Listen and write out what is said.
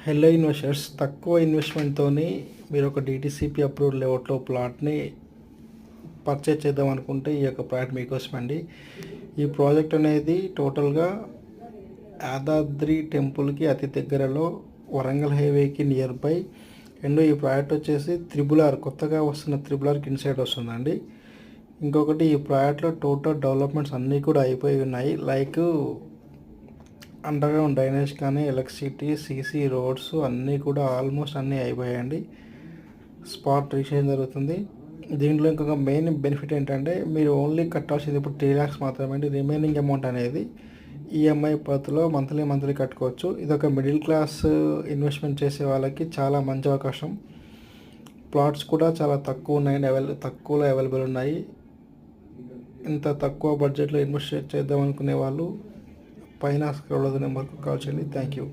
Hello investors, తక్కువ ఇన్వెస్ట్మెంట్తోని మీరు ఒక డిటిసిపి అప్రూవ్డ్ లేఅవుట్లో ప్లాట్ని పర్చేజ్ చేద్దాం అనుకుంటే ఈ యొక్క ప్రాజెక్ట్ మీకోసం అండి. ఈ ప్రాజెక్ట్ అనేది టోటల్గా యాదాద్రి టెంపుల్కి అతి దగ్గరలో, వరంగల్ హైవేకి నియర్ బై. అండ్ ఈ ప్రాజెక్ట్ వచ్చేసి త్రిబుల్ ఆర్, కొత్తగా వస్తున్న త్రిబుల్ ఆర్కి ఇన్సైడ్ వస్తుందండి. ఇంకొకటి, ఈ ప్రాజెక్ట్లో టోటల్ డెవలప్మెంట్స్ అన్నీ కూడా అయిపోయి ఉన్నాయి. లైక్ అండర్గ్రౌండ్ డ్రైనేజ్ కానీ, ఎలక్ట్రిసిటీ, సీసీ రోడ్స్ అన్నీ కూడా ఆల్మోస్ట్ అన్నీ అయిపోయాయండి. స్పాట్ రిజిస్ట్రేషన్ జరుగుతుంది. దీంట్లో ఇంకొక మెయిన్ బెనిఫిట్ ఏంటంటే, మీరు ఓన్లీ కట్టాల్సింది ఇప్పుడు 3 lakhs మాత్రమే అండి. రిమైనింగ్ అమౌంట్ అనేది ఈఎంఐ పద్ధతిలో మంత్లీ కట్టుకోవచ్చు. ఇది ఒక మిడిల్ క్లాస్ ఇన్వెస్ట్మెంట్ చేసే వాళ్ళకి చాలా మంచి అవకాశం. ప్లాట్స్ కూడా చాలా తక్కువ ఉన్నాయండి, తక్కువలో అవైలబుల్ ఉన్నాయి. ఇంత తక్కువ బడ్జెట్లో ఇన్వెస్ట్ చేద్దాం అనుకునే వాళ్ళు పైన స్క్రోల్ అవుతున్న నెంబర్కు కాల్ చేయండి. Thank you.